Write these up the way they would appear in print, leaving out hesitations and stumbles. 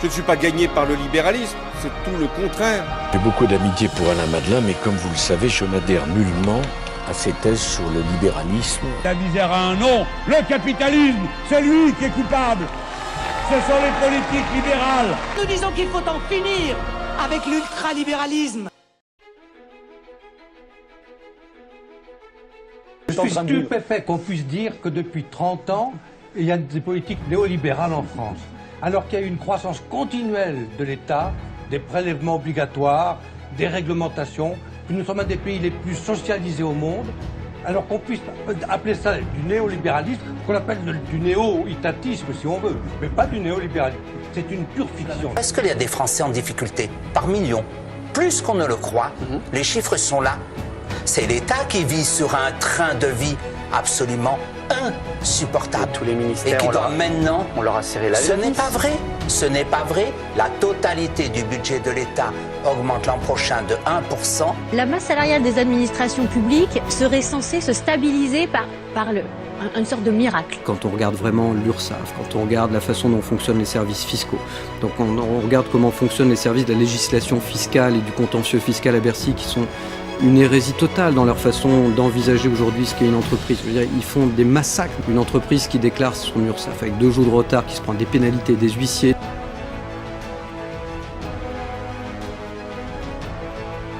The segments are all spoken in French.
Je ne suis pas gagné par le libéralisme, c'est tout le contraire. J'ai beaucoup d'amitié pour Alain Madelin, mais comme vous le savez, je n'adhère nullement à ses thèses sur le libéralisme. La misère a un nom, le capitalisme, c'est lui qui est coupable. Ce sont les politiques libérales. Nous disons qu'il faut en finir avec l'ultralibéralisme. Je suis stupéfait qu'on puisse dire que depuis 30 ans, il y a des politiques néolibérales en France. Alors qu'il y a eu une croissance continuelle de l'État, des prélèvements obligatoires, des réglementations, que nous sommes un des pays les plus socialisés au monde, alors qu'on puisse appeler ça du néolibéralisme, qu'on appelle du néo-itatisme si on veut, mais pas du néolibéralisme. C'est une pure fiction. Est-ce qu'il y a des Français en difficulté par millions? Plus qu'on ne le croit, les chiffres sont là. C'est l'État qui vit sur un train de vie absolument insupportable. Tous les ministères, et qui doit maintenant... On leur a serré la vis. Ce n'est pas vrai. Ce n'est pas vrai. La totalité du budget de l'État augmente l'an prochain de 1%. La masse salariale des administrations publiques serait censée se stabiliser par une sorte de miracle. Quand on regarde vraiment l'URSSAF, quand on regarde la façon dont fonctionnent les services fiscaux, donc on regarde comment fonctionnent les services de la législation fiscale et du contentieux fiscal à Bercy qui sont une hérésie totale dans leur façon d'envisager aujourd'hui ce qu'est une entreprise. Je veux dire, ils font des massacres. Une entreprise qui déclare son URSSAF avec 2 jours de retard, qui se prend des pénalités, des huissiers.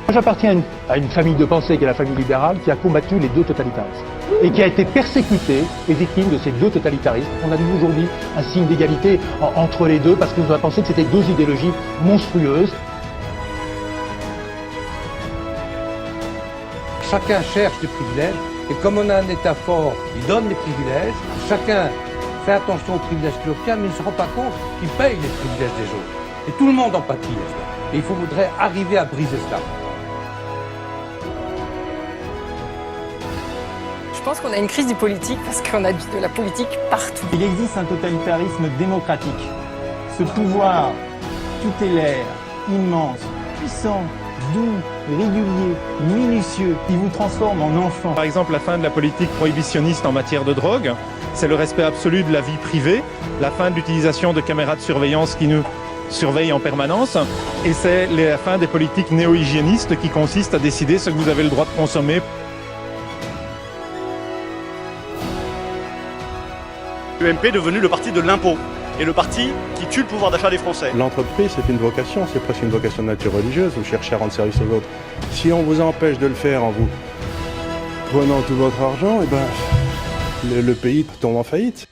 J'appartiens à une famille de pensée qui est la famille libérale qui a combattu les 2 totalitarismes et qui a été persécutée et victime de ces 2 totalitarismes. On a vu aujourd'hui un signe d'égalité entre les deux parce qu'on a pensé que c'était 2 idéologies monstrueuses. Chacun cherche des privilèges, et comme on a un État fort, il donne des privilèges. Chacun fait attention aux privilèges qu'il obtient, mais il ne se rend pas compte qu'il paye les privilèges des autres. Et tout le monde en pâtit. Et il faudrait arriver à briser cela. Je pense qu'on a une crise du politique parce qu'on a de la politique partout. Il existe un totalitarisme démocratique. Ce pouvoir tutélaire, immense, puissant, doux, régulier, minutieux, qui vous transforme en enfant. Par exemple, la fin de la politique prohibitionniste en matière de drogue, c'est le respect absolu de la vie privée, la fin de l'utilisation de caméras de surveillance qui nous surveillent en permanence, et c'est la fin des politiques néo-hygiénistes qui consistent à décider ce que vous avez le droit de consommer. L'UMP est devenu le parti de l'impôt et le parti qui tue le pouvoir d'achat des Français. L'entreprise, c'est une vocation, c'est presque une vocation de nature religieuse, vous cherchez à rendre service aux autres. Si on vous empêche de le faire en vous prenant tout votre argent, eh ben, le pays tombe en faillite.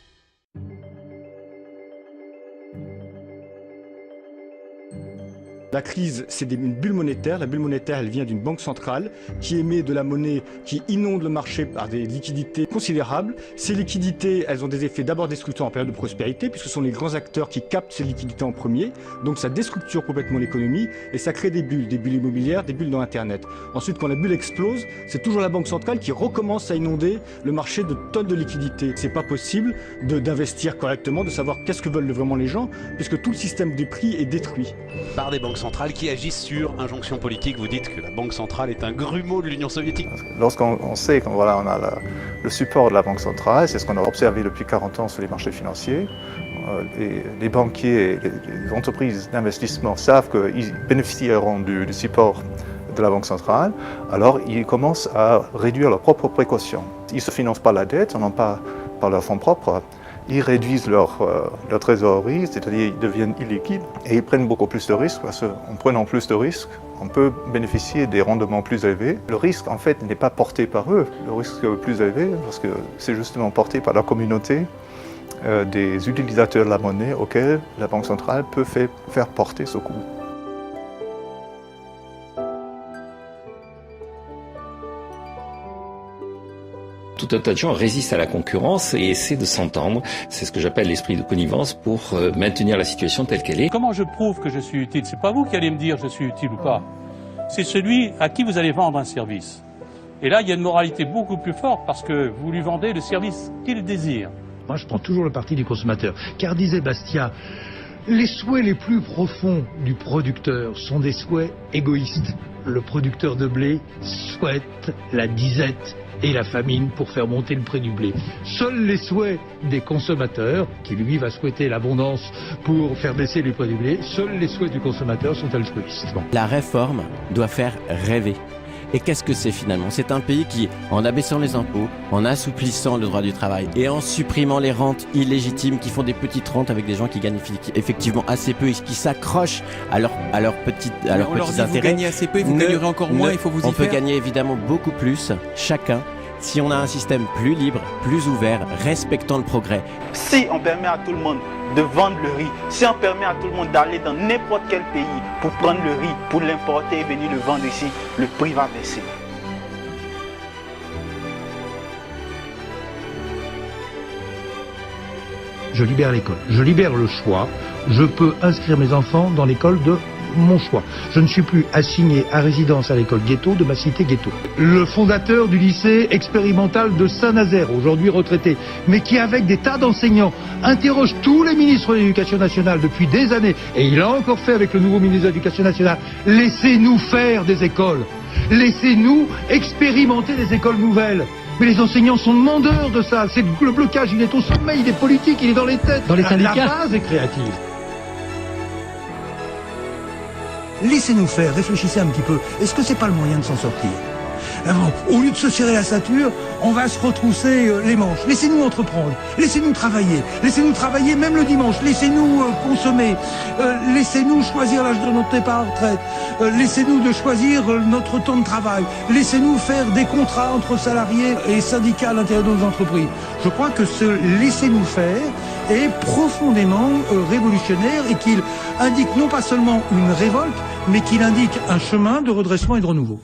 La crise, c'est une bulle monétaire. La bulle monétaire, elle vient d'une banque centrale qui émet de la monnaie qui inonde le marché par des liquidités considérables. Ces liquidités, elles ont des effets d'abord destructeurs en période de prospérité, puisque ce sont les grands acteurs qui captent ces liquidités en premier. Donc ça déstructure complètement l'économie et ça crée des bulles immobilières, des bulles dans Internet. Ensuite, quand la bulle explose, c'est toujours la banque centrale qui recommence à inonder le marché de tonnes de liquidités. C'est pas possible d'investir correctement, de savoir qu'est-ce que veulent vraiment les gens, puisque tout le système des prix est détruit. Par des banques centrales qui agissent sur injonction politique. Vous dites que la Banque centrale est un grumeau de l'Union soviétique. Lorsqu'on sait qu'on on a le support de la Banque centrale, c'est ce qu'on a observé depuis 40 ans sur les marchés financiers, et les banquiers et les entreprises d'investissement savent qu'ils bénéficieront du support de la Banque centrale, alors ils commencent à réduire leurs propres précautions. Ils ne se financent pas la dette, non pas par leurs fonds propres. Ils réduisent leur trésorerie, c'est-à-dire ils deviennent illiquides et ils prennent beaucoup plus de risques parce qu'en prenant plus de risques, on peut bénéficier des rendements plus élevés. Le risque, en fait, n'est pas porté par eux. Le risque plus élevé, parce que c'est justement porté par la communauté des utilisateurs de la monnaie auxquels la Banque centrale peut faire porter ce coût. Tout un tas de gens résistent à la concurrence et essaient de s'entendre. C'est ce que j'appelle l'esprit de connivence pour maintenir la situation telle qu'elle est. Comment je prouve que je suis utile? C'est pas vous qui allez me dire je suis utile ou pas. C'est celui à qui vous allez vendre un service. Et là, il y a une moralité beaucoup plus forte parce que vous lui vendez le service qu'il désire. Moi, je prends toujours le parti du consommateur. Car disait Bastia, Les souhaits les plus profonds du producteur sont des souhaits égoïstes. Le producteur de blé souhaite la disette et la famine pour faire monter le prix du blé. Seuls les souhaits des consommateurs, qui lui va souhaiter l'abondance pour faire baisser les prix du blé, seuls les souhaits du consommateur sont altruistes. Bon. La réforme doit faire rêver. Et qu'est-ce que c'est finalement? C'est un pays qui, en abaissant les impôts, en assouplissant le droit du travail et en supprimant les rentes illégitimes qui font des petites rentes avec des gens qui gagnent effectivement assez peu et qui s'accrochent à leurs petits intérêts. Vous gagnez assez peu et vous gagnerez encore moins, il faut vous y faire. On peut gagner évidemment beaucoup plus, chacun, si on a un système plus libre, plus ouvert, respectant le progrès. Si on permet à tout le monde de vendre le riz, si on permet à tout le monde d'aller dans n'importe quel pays pour prendre le riz, pour l'importer et venir le vendre ici, le prix va baisser. Je libère l'école, je libère le choix, je peux inscrire mes enfants dans l'école de mon choix. Je ne suis plus assigné à résidence à l'école ghetto de ma cité ghetto. Le fondateur du lycée expérimental de Saint-Nazaire, aujourd'hui retraité, mais qui avec des tas d'enseignants interroge tous les ministres de l'Éducation nationale depuis des années, et il a encore fait avec le nouveau ministre de l'Éducation nationale, laissez-nous faire des écoles, laissez-nous expérimenter des écoles nouvelles. Mais les enseignants sont demandeurs de ça, c'est le blocage, il est au sommet, il est politique, il est dans les têtes. Dans les syndicats. La base est créative. Laissez-nous faire, réfléchissez un petit peu. Est-ce que c'est pas le moyen de s'en sortir? Alors, au lieu de se serrer la ceinture, on va se retrousser les manches. Laissez-nous entreprendre, laissez-nous travailler même le dimanche, laissez-nous consommer, laissez-nous choisir l'âge de notre départ à la retraite, laissez-nous de choisir notre temps de travail, laissez-nous faire des contrats entre salariés et syndicats à l'intérieur de nos entreprises. Je crois que ce laissez-nous faire est profondément révolutionnaire et qu'il indique non pas seulement une révolte, mais qu'il indique un chemin de redressement et de renouveau.